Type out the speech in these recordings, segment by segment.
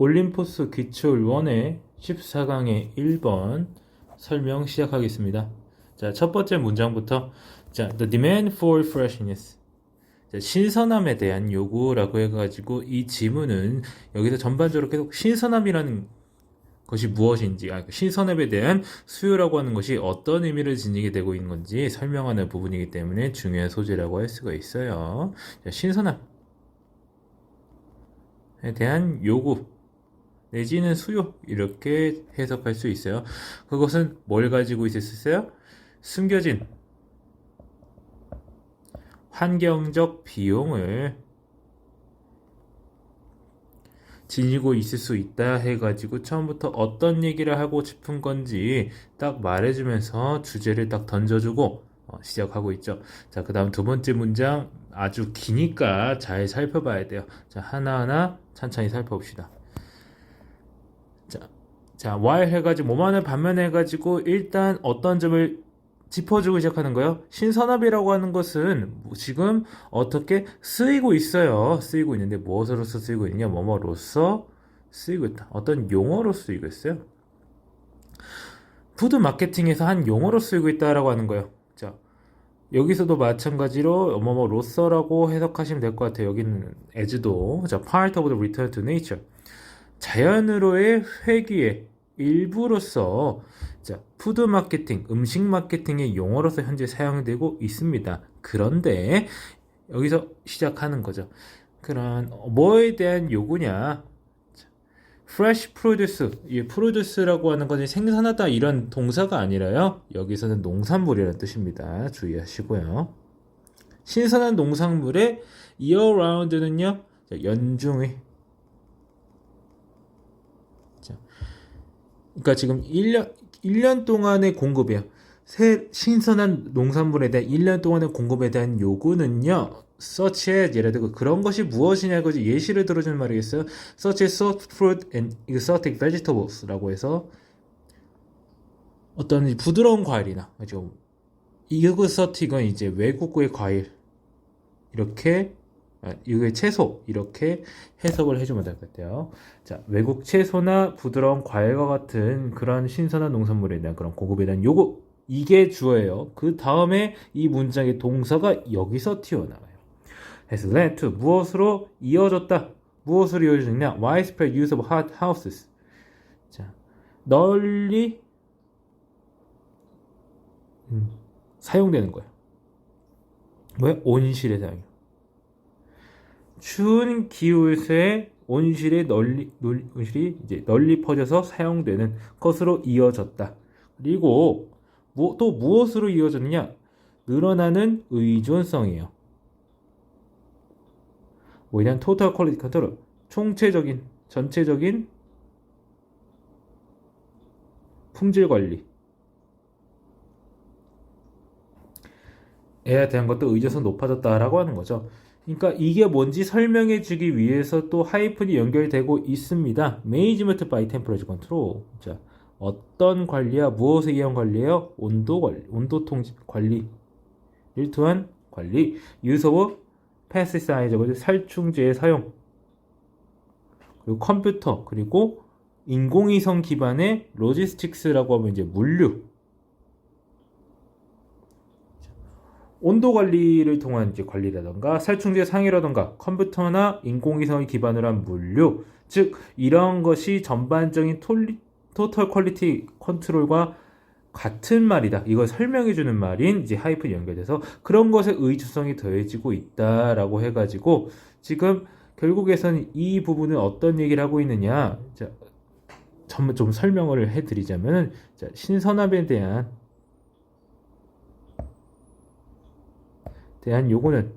올림포스 기출 1의 14강의 1번 설명 시작하겠습니다. 자, 첫 번째 문장부터. 자, the demand for freshness. 자, 신선함에 대한 요구라고 해가지고 이 지문은 여기서 전반적으로 계속 신선함이라는 것이 무엇인지, 신선함에 대한 수요라고 하는 것이 어떤 의미를 지니게 되고 있는 건지 설명하는 부분이기 때문에 중요한 소재라고 할 수가 있어요. 자, 신선함에 대한 요구 내지는 수요, 이렇게 해석할 수 있어요. 그것은 뭘 가지고 있었어요? 숨겨진 환경적 비용을 지니고 있을 수 있다 해가지고 처음부터 어떤 얘기를 하고 싶은 건지 딱 말해주면서 주제를 딱 던져주고 시작하고 있죠. 자, 그 다음 두 번째 문장 아주 기니까 잘 살펴봐야 돼요. 자, 하나하나 천천히 살펴봅시다. 자, while 해가지고 뭐만을 반면해가지고 일단 어떤 점을 짚어주고 시작하는 거예요. 신선함이라고 하는 것은 지금 어떻게 쓰이고 있어요. 쓰이고 있는데 무엇으로서 쓰이고 있느냐? 뭐뭐로서 쓰이고 있다. 어떤 용어로 쓰이고 있어요. 푸드 마케팅에서 한 용어로 쓰이고 있다라고 하는 거예요. 자, 여기서도 마찬가지로 뭐뭐로서라고 해석하시면 될 것 같아요. 여기는 as도 자, part of the return to nature. 자연으로의 회귀의 일부로서 자, 푸드 마케팅, 음식 마케팅의 용어로서 현재 사용되고 있습니다. 그런데 여기서 시작하는 거죠. 그런 뭐에 대한 요구냐? fresh produce, 이 produce라고 하는 것이 생산하다 이런 동사가 아니라요. 여기서는 농산물이라는 뜻입니다. 주의하시고요. 신선한 농산물의 year round는요. 연중의 그러니까 지금 1년 동안의 공급이에요. 신선한 농산물에 대한 1년 동안의 공급에 대한 요구는요. such as 예를 들어 그런 것이 무엇이냐고 예시를 들어주는 말이겠어요. such as soft fruit and exotic vegetables 라고 해서 어떤 부드러운 과일이나 그죠? exotic은 이제 외국의 과일 이렇게 이게 채소 이렇게 해석을 해주면 될 것 같아요. 자, 외국 채소나 부드러운 과일과 같은 그런 신선한 농산물에 대한 그런 공급에 대한 요구 이게 주어예요. 그 다음에 이 문장의 동사가 여기서 튀어나와요. has led to 무엇으로 이어졌다. 무엇으로 이어졌냐? widespread use of hot houses. 자, 널리 사용되는 거예요. 왜? 온실의 사용. 추운 기후에서의 온실이 널리 퍼져서 사용되는 것으로 이어졌다. 그리고 또 무엇으로 이어졌느냐? 늘어나는 의존성이에요. 뭐에 대한 토탈 퀄리티 컨트롤, 총체적인, 전체적인 품질 관리 에 대한 것도 의존성 높아졌다라고 하는 거죠. 그러니까 이게 뭔지 설명해 주기 위해서 또 하이픈이 연결되고 있습니다. Management by Temperature Control. 자, 어떤 관리야? 무엇에 의한 관리예요? 온도 관리, 온도 통제 관리를 통한 관리. Use of Pesticides, 살충제의 사용. 그리고 컴퓨터, 그리고 인공위성 기반의 로지스틱스라고 하면 이제 물류. 온도 관리를 통한 이제 관리라던가 살충제 상해라던가 컴퓨터나 인공위성을 기반으로 한 물류, 즉 이런 것이 전반적인 토털 퀄리티 컨트롤과 같은 말이다. 이걸 설명해 주는 말인 이제 하이픈 연결돼서 그런 것에 의존성이 더해지고 있다라고 해가지고 지금 결국에서는 이 부분은 어떤 얘기를 하고 있느냐? 자, 좀 설명을 해드리자면 자, 신선함에 대한 요거는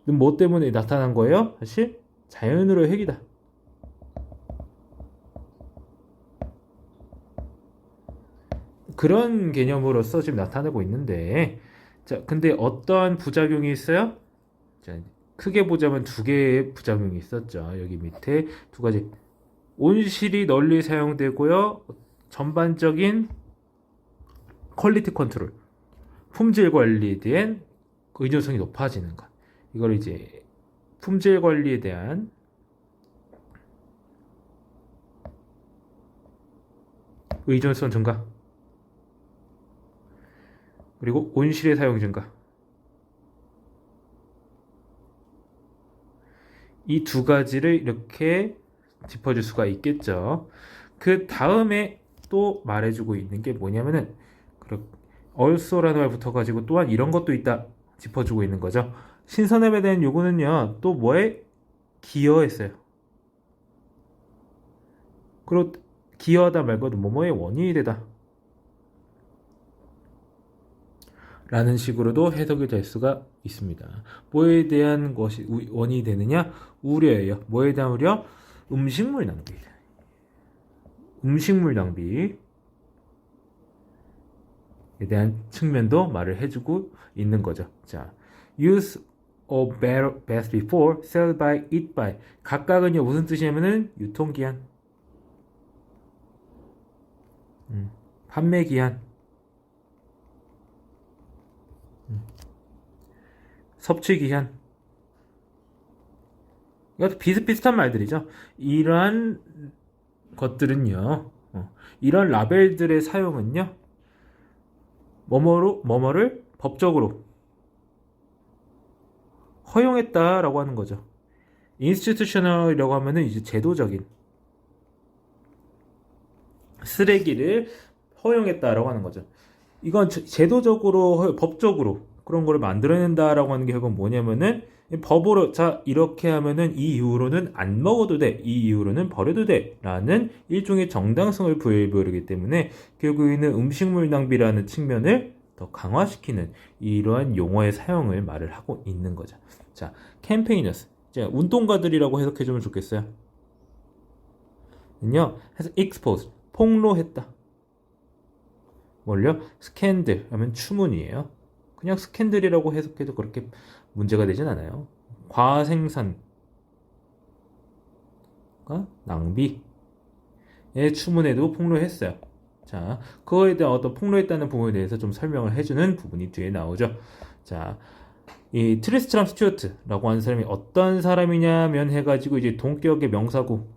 뭐 때문에 나타난 거예요? 사실 자연으로의 핵이다. 그런 개념으로서 지금 나타나고 있는데 자, 근데 어떠한 부작용이 있어요? 자, 크게 보자면 두 개의 부작용이 있었죠. 여기 밑에 두 가지. 온실이 널리 사용되고요. 전반적인 퀄리티 컨트롤 품질 관리에 대한 의존성이 높아지는 것. 이걸 이제 품질 관리에 대한 의존성 증가, 그리고 온실의 사용 증가. 이 두 가지를 이렇게 짚어줄 수가 있겠죠. 그 다음에 또 말해주고 있는 게 뭐냐면은 also라는 말 붙어가지고 또한 이런 것도 있다 짚어주고 있는 거죠. 신선함에 대한 요구는요 또 뭐에 기여했어요. 그리고 기여하다 말고도 뭐뭐의 원인이 되다 라는 식으로도 해석이 될 수가 있습니다. 뭐에 대한 것이 원인이 되느냐? 우려예요. 뭐에 대한 우려? 음식물 낭비. 음식물 낭비에 대한 측면도 말을 해주고 있는 거죠. 자, use of best before, sell by, eat by. 각각은요 무슨 뜻이냐면은 유통기한, 판매기한, 섭취기한. 이것도 비슷비슷한 말들이죠. 이러한 것들은요, 이런 라벨들의 사용은요, 뭐뭐를 법적으로 허용했다라고 하는 거죠. institutional이라고 하면은 이제 제도적인 쓰레기를 허용했다라고 하는 거죠. 이건 제도적으로, 법적으로 그런 거를 만들어낸다라고 하는 게 결국 뭐냐면은 법으로 자 이렇게 하면은 이 이후로는 안 먹어도 돼, 이 이후로는 버려도 돼 라는 일종의 정당성을 부여해버리기 때문에 결국에는 음식물 낭비라는 측면을 더 강화시키는 이러한 용어의 사용을 말을 하고 있는 거죠. 자, 캠페이너스, 운동가들이라고 해석해주면 좋겠어요. 해서 expose, 폭로했다. 뭘요? 스캔들 하면 추문이에요. 그냥 스캔들이라고 해석해도 그렇게 문제가 되진 않아요. 과생산과 낭비의 추문에도 폭로했어요. 자, 그거에 대한 어떤 폭로했다는 부분에 대해서 좀 설명을 해주는 부분이 뒤에 나오죠. 자, 이 트리스트람 스튜어트라고 하는 사람이 어떤 사람이냐면 해가지고 이제 동격의 명사구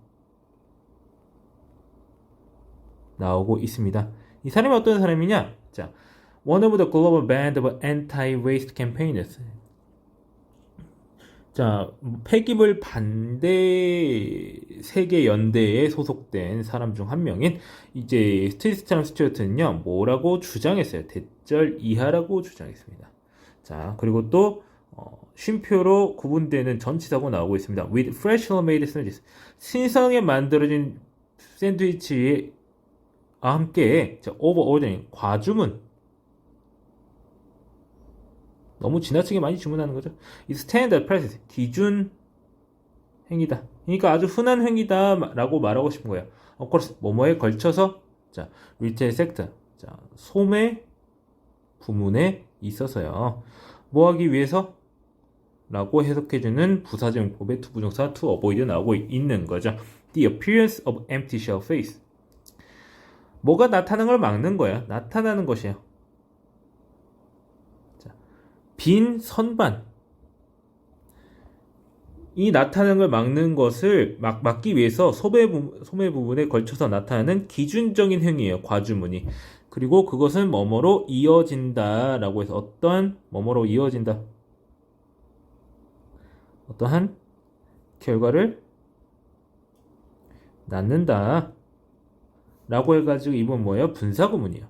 나오고 있습니다. 이 사람이 어떤 사람이냐? 자, one of the global band of anti-waste campaigners. 자, 폐기물 반대 세계 연대에 소속된 사람 중 한 명인 이제 트리스트람 스튜어트는요, 뭐라고 주장했어요? 대절 이하라고 주장했습니다. 자, 그리고 또 쉼표로 구분되는 전치사고 나오고 있습니다. With freshly made sandwiches. 신선하게 만들어진 샌드위치와 함께 overordering, 과주문. 너무 지나치게 많이 주문하는 거죠. 이 standard practice, 기준 행위다. 그러니까 아주 흔한 행위다라고 말하고 싶은 거예요. Of course, 뭐뭐에 걸쳐서 자, retail sector, 자, 소매 부문에 있어서요. 뭐 하기 위해서? 라고 해석해주는 부사적용법의 투부정사 to avoid 나오고 있는 거죠. The appearance of empty shell face. 뭐가 나타나는 걸 막는 거야. 나타나는 것이에요. 자, 빈 선반. 이 나타나는 걸 막는 것을 막기 위해서 소매 부분에 걸쳐서 나타나는 기준적인 행위예요. 과주문이. 그리고 그것은 뭐뭐로 이어진다 라고 해서 어떤 뭐뭐로 이어진다. 어떠한 결과를 낳는다 라고 해가지고 이번 뭐예요? 분사구문이에요.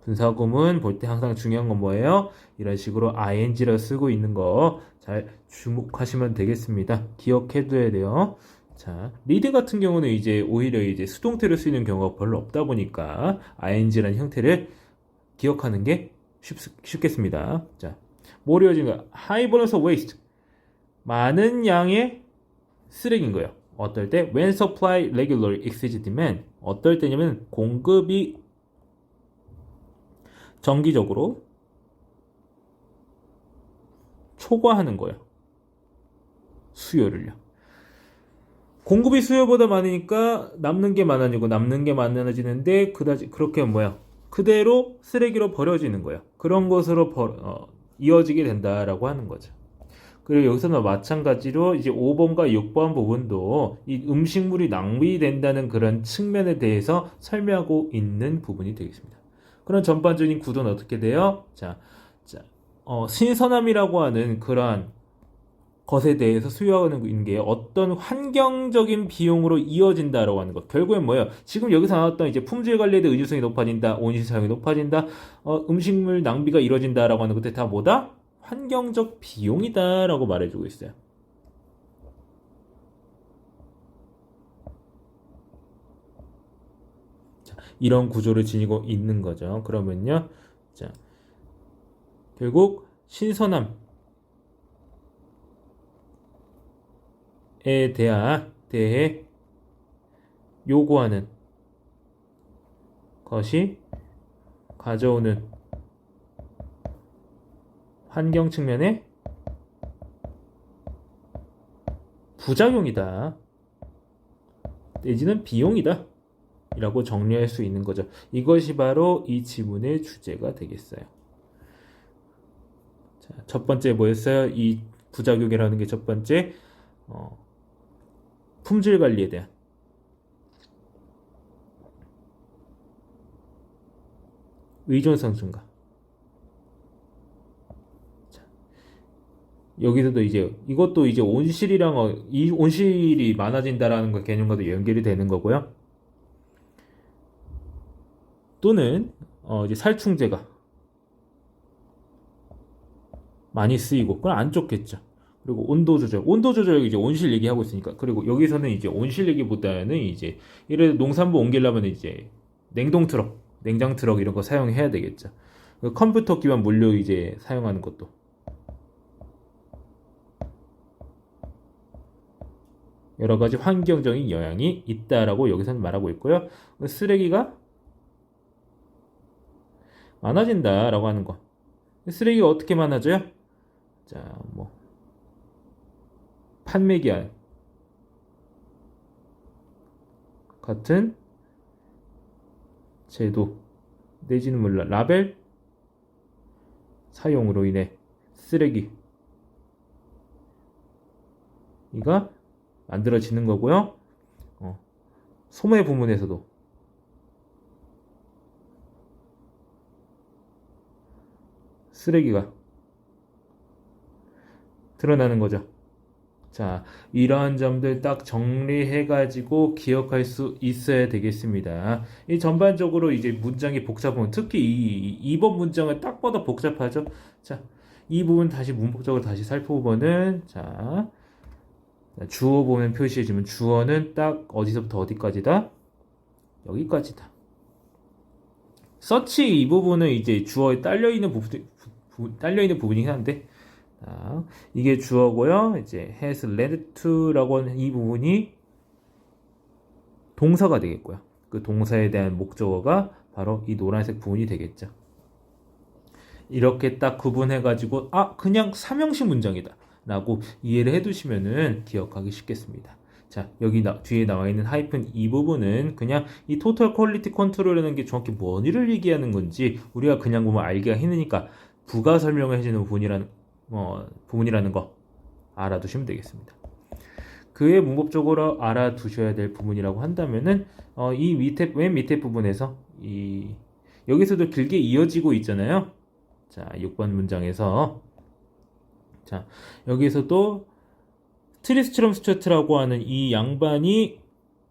분사구문 볼 때 항상 중요한 건 뭐예요? 이런 식으로 ing를 쓰고 있는 거 잘 주목하시면 되겠습니다. 기억해둬야 돼요. 자, 리드 같은 경우는 이제 오히려 이제 수동태를 쓰이는 경우가 별로 없다 보니까 ing라는 형태를 기억하는 게 쉽겠습니다. 자, 뭘 이어진가? High volume of waste. 많은 양의 쓰레기인 거예요. 어떨 때? When supply regularly exceeds demand. 어떨 때냐면 공급이 정기적으로 초과하는 거예요. 수요를요. 공급이 수요보다 많으니까 남는 게 많아지고 남는 게 많아지는데 그다지 그렇게 뭐야? 그대로 쓰레기로 버려지는 거예요. 그런 것으로 이어지게 된다라고 하는 거죠. 그리고 여기서는 마찬가지로 이제 5번과 6번 부분도 이 음식물이 낭비된다는 그런 측면에 대해서 설명하고 있는 부분이 되겠습니다. 그런 전반적인 구도는 어떻게 돼요? 신선함이라고 하는 그러한 것에 대해서 수요하는 있는 게 어떤 환경적인 비용으로 이어진다라고 하는 것. 결국엔 뭐예요? 지금 여기서 나왔던 이제 품질 관리에 대한 의존성이 높아진다, 온실 사용이 높아진다, 음식물 낭비가 이루어진다라고 하는 것들 다 뭐다? 환경적 비용이다라고 말해주고 있어요. 자, 이런 구조를 지니고 있는 거죠. 그러면요, 자, 결국 신선함에 대해 요구하는 것이 가져오는 환경 측면의 부작용이다. 내지는 비용이다. 라고 정리할 수 있는 거죠. 이것이 바로 이 지문의 주제가 되겠어요. 자, 첫 번째 뭐였어요? 이 부작용이라는 게 첫 번째 품질 관리에 대한 의존성 증가. 자, 여기서도 이제 이것도 이제 온실이랑 이 온실이 많아진다라는 거 개념과도 연결이 되는 거고요. 또는 이제 살충제가 많이 쓰이고 그건 안 좋겠죠. 그리고 온도 조절 이제 온실 얘기하고 있으니까. 그리고 여기서는 이제 온실 얘기보다는 이제 예를 들어 농산부 옮기려면 이제 냉장 트럭 이런 거 사용해야 되겠죠. 컴퓨터 기반 물류 이제 사용하는 것도 여러 가지 환경적인 영향이 있다라고 여기서는 말하고 있고요. 쓰레기가 많아진다라고 하는 거. 쓰레기가 어떻게 많아져요? 자, 뭐 판매기한 같은 제도 내지는 몰라 라벨 사용으로 인해 쓰레기가 만들어지는 거고요. 소매 부문에서도 쓰레기가 드러나는 거죠. 자, 이러한 점들 딱 정리해가지고 기억할 수 있어야 되겠습니다. 이 전반적으로 이제 문장이 복잡한, 특히 이 2번 문장은 딱 봐도 복잡하죠. 자, 이 부분 다시 문법적으로 다시 살펴보면은, 자, 주어 보면 표시해주면 주어는 딱 어디서부터 어디까지다? 여기까지다. 서치 이 부분은 이제 주어에 딸려있는 부분이긴 한데, 자, 이게 주어고요. 이제 has led to라고 하는 이 부분이 동사가 되겠고요. 그 동사에 대한 목적어가 바로 이 노란색 부분이 되겠죠. 이렇게 딱 구분해가지고 그냥 삼형식 문장이다 라고 이해를 해두시면은 기억하기 쉽겠습니다. 자, 여기 뒤에 나와 있는 하이픈 이 부분은 그냥 이 토탈 퀄리티 컨트롤이라는 게 정확히 뭔지를 얘기하는 건지 우리가 그냥 보면 알기가 힘드니까 부가 설명을 해주는 부분이라는 거 알아두시면 되겠습니다. 그의 문법적으로 알아두셔야 될 부분이라고 한다면은 이 맨 밑에 부분에서 여기서도 길게 이어지고 있잖아요. 자, 6번 문장에서 자, 여기서도 트리스트럼 스튜어트라고 하는 이 양반이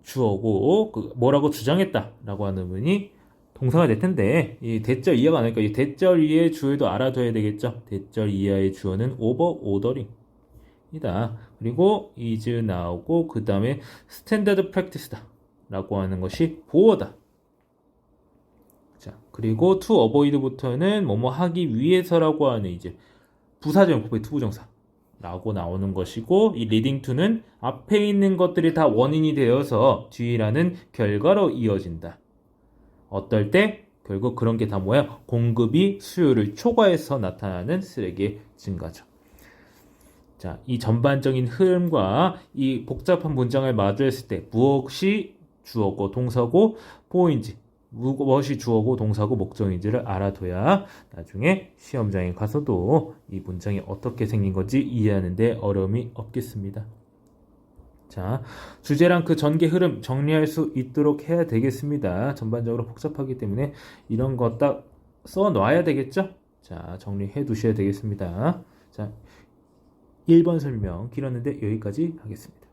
주어고 뭐라고 주장했다라고 하는 분이 동사가 될 텐데 이 대절 이하가 안 나니까 이 대절 이하의 주어도 알아둬야 되겠죠. 대절 이하의 주어는 오버 오더링이다. 그리고 is 나오고 그 다음에 스탠다드 프랙티스다 라고 하는 것이 보어다. 자, 그리고 to avoid부터는 뭐뭐 하기 위해서라고 하는 이제 부사적용법의 투부정사 라고 나오는 것이고 이 leading to는 앞에 있는 것들이 다 원인이 되어서 뒤라는 결과로 이어진다. 어떨 때? 결국 그런 게 다 뭐야? 공급이 수요를 초과해서 나타나는 쓰레기의 증가죠. 자, 이 전반적인 흐름과 이 복잡한 문장을 마주했을 때 무엇이 주어고 동사고 보인지 무엇이 주어고 동사고 목적인지를 알아둬야 나중에 시험장에 가서도 이 문장이 어떻게 생긴 건지 이해하는데 어려움이 없겠습니다. 자, 주제랑 그 전개 흐름 정리할 수 있도록 해야 되겠습니다. 전반적으로 복잡하기 때문에 이런 거 딱 써놔야 되겠죠? 자, 정리해 두셔야 되겠습니다. 자, 1번 설명 길었는데 여기까지 하겠습니다.